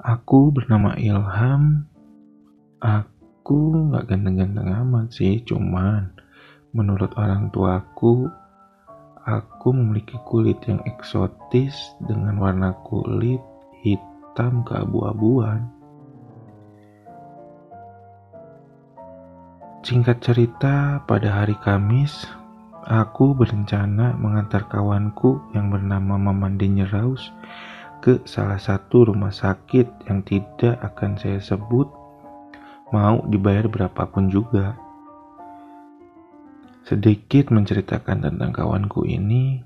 Aku bernama Ilham. Aku gak ganteng-ganteng amat sih, cuman menurut orang tuaku, aku memiliki kulit yang eksotis dengan warna kulit hitam keabu-abuan. Singkat cerita, pada hari Kamis, aku berencana mengantar kawanku yang bernama Maman Dangerous ke salah satu rumah sakit yang tidak akan saya sebut, mau dibayar berapapun juga. Sedikit menceritakan tentang kawanku ini,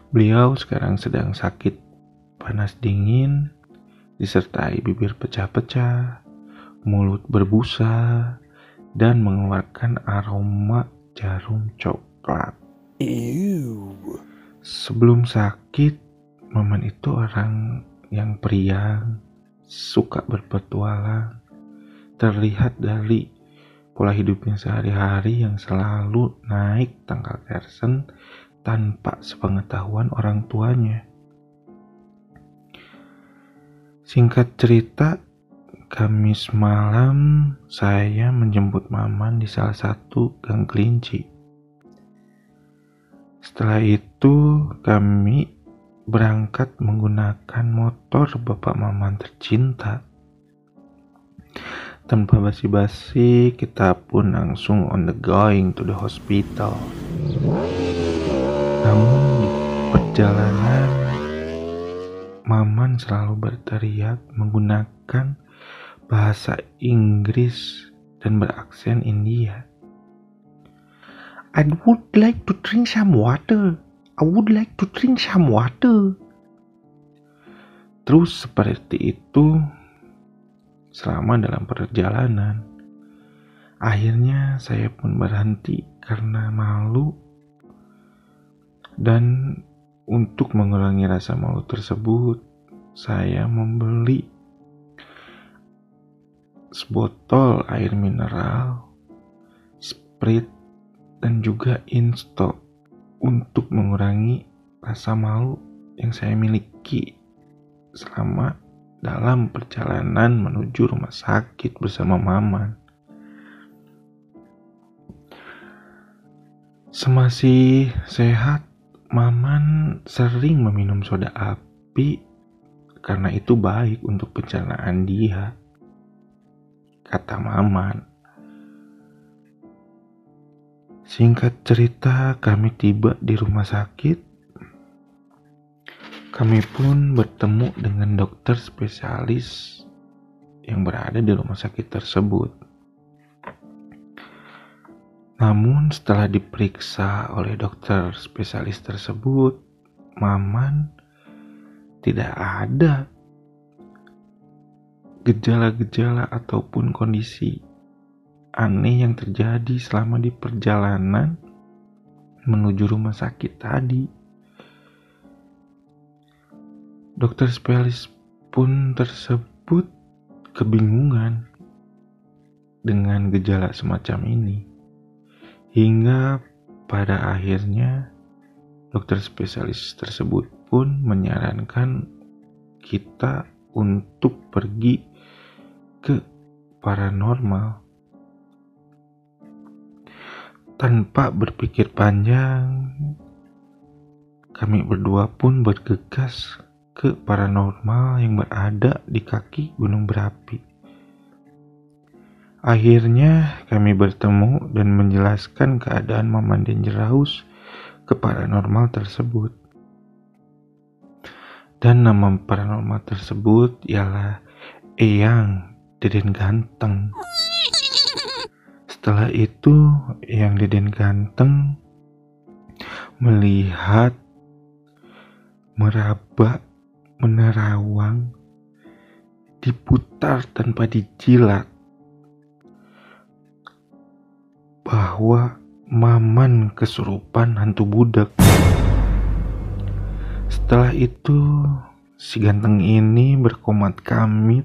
beliau sekarang sedang sakit panas dingin, disertai bibir pecah-pecah, mulut berbusa, dan mengeluarkan aroma jarum coklat. Sebelum sakit, Maman itu orang yang periang, suka berpetualang, terlihat dari pola hidupnya sehari-hari yang selalu naik tanggal kersen tanpa sepengetahuan orang tuanya. Singkat cerita, Kamis malam saya menjemput Maman di salah satu gang kelinci. Setelah itu kami berangkat menggunakan motor Bapak Maman tercinta. Tanpa basa-basi, kita pun langsung on the going to the hospital. Namun di perjalanan, Maman selalu berteriak menggunakan bahasa Inggris dan beraksen India. I would like to drink some water. I would like to drink some water. Terus seperti itu selama dalam perjalanan. Akhirnya saya pun berhenti karena malu, dan untuk mengurangi rasa malu tersebut, saya membeli sebotol air mineral, Sprite, dan juga Insto untuk mengurangi rasa malu yang saya miliki selama dalam perjalanan menuju rumah sakit bersama Maman. Semasih sehat, Maman sering meminum soda api karena itu baik untuk pencernaan dia, kata Maman. Singkat cerita, kami tiba di rumah sakit. Kami pun bertemu dengan dokter spesialis yang berada di rumah sakit tersebut. Namun setelah diperiksa oleh dokter spesialis tersebut, Maman tidak ada gejala-gejala ataupun kondisi aneh yang terjadi selama di perjalanan menuju rumah sakit tadi. Dokter spesialis pun tersebut kebingungan dengan gejala semacam ini. Hingga pada akhirnya dokter spesialis tersebut pun menyarankan kita untuk pergi ke paranormal. Tanpa berpikir panjang, kami berdua pun bergegas ke paranormal yang berada di kaki gunung berapi. Akhirnya kami bertemu dan menjelaskan keadaan Maman Dangerous ke paranormal tersebut. Dan nama paranormal tersebut ialah Eyang Deden Ganteng. Setelah itu, Eyang Deden Ganteng melihat, meraba, menerawang, diputar tanpa dijilat, bahwa Maman kesurupan hantu budak. Setelah itu, si ganteng ini berkomat kamit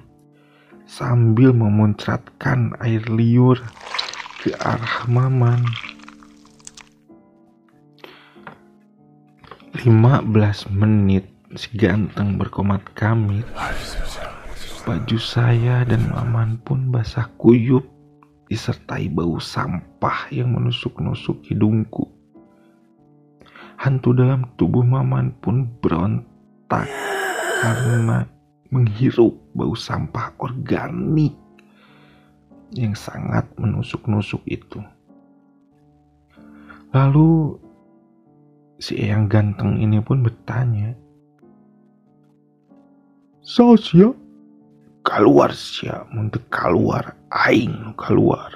sambil memuncratkan air liur ke arah Maman. 15 menit si ganteng berkomat kamit, baju saya dan Maman pun basah kuyup disertai bau sampah yang menusuk-nusuk hidungku. Hantu dalam tubuh Maman pun berontak karena menghirup bau sampah organik yang sangat menusuk-nusuk itu. Lalu si Eyang ganteng ini pun bertanya, "Sasya, keluar sia, muntah keluar, aing keluar."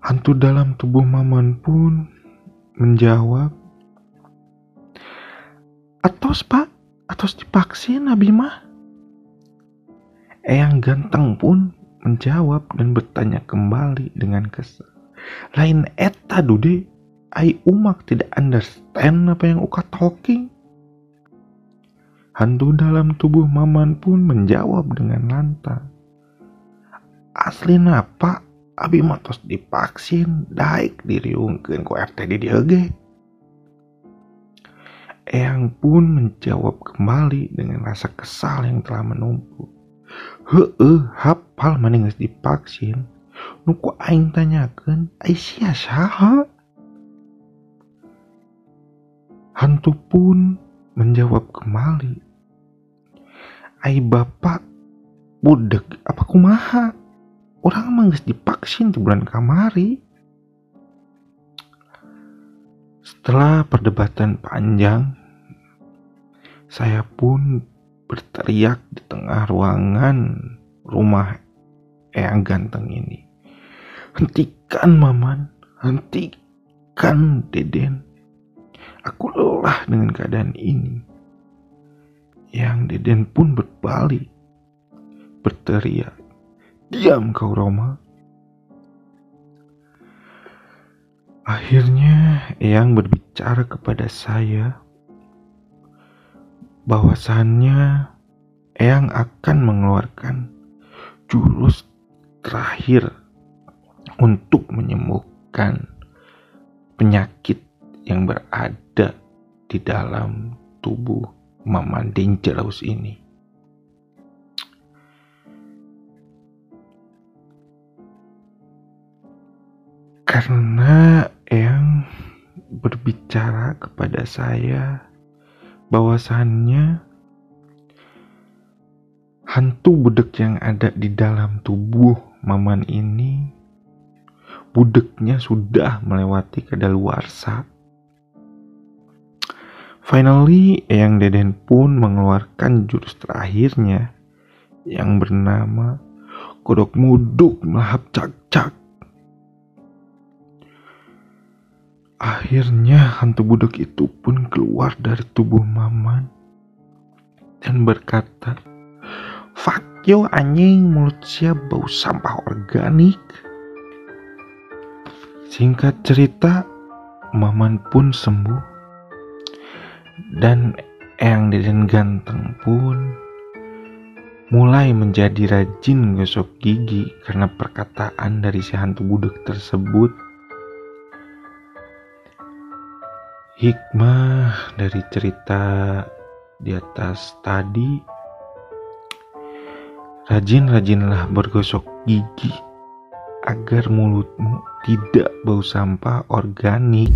Hantu dalam tubuh Maman pun menjawab, "Atos pak, atos dipaksin abi mah." Eyang ganteng pun menjawab dan bertanya kembali dengan kesal, "Lain eta dude, ai umak tidak understand apa yang uka talking." Hantu dalam tubuh Maman pun menjawab dengan lantang, "Asli napa, abi mah tos dipaksin, daek diriungkeun ku RT di dieu ge." Eyang pun menjawab kembali dengan rasa kesal yang telah menumpuk, "Heueuh, hafal maneh geus dipaksin. Nu ku aing tanyakeun, ai sia saha?" Hantu pun menjawab kembali, "Ai bapak budeg apa kumaha? Urang mah geus dipaksin di bulan kamari." Setelah perdebatan panjang, saya pun berteriak di tengah ruangan rumah Eyang ganteng ini, "Hentikan Maman, hentikan Deden. Aku lelah dengan keadaan ini." Yang Deden pun berbalik, berteriak, "Diam kau Roma." Akhirnya Eyang berbicara kepada saya bahwasannya Eyang akan mengeluarkan jurus terakhir untuk menyembuhkan penyakit yang berada di dalam tubuh Maman Dangerous ini. Karena Eyang berbicara kepada saya bahwasannya hantu budek yang ada di dalam tubuh Maman ini, budeknya sudah melewati kadaluarsa. Finally, Eyang Deden pun mengeluarkan jurus terakhirnya yang bernama Kodok Muduk Melahap Cak-Cak. Akhirnya hantu budek itu pun keluar dari tubuh Maman dan berkata, "Fuck you anjing, mulut sia bau sampah organik." Singkat cerita, Maman pun sembuh dan Eyang Deden ganteng pun mulai menjadi rajin gosok gigi karena perkataan dari si hantu budek tersebut. Hikmah dari cerita di atas tadi, rajin-rajinlah bergosok gigi agar mulutmu tidak bau sampah organik.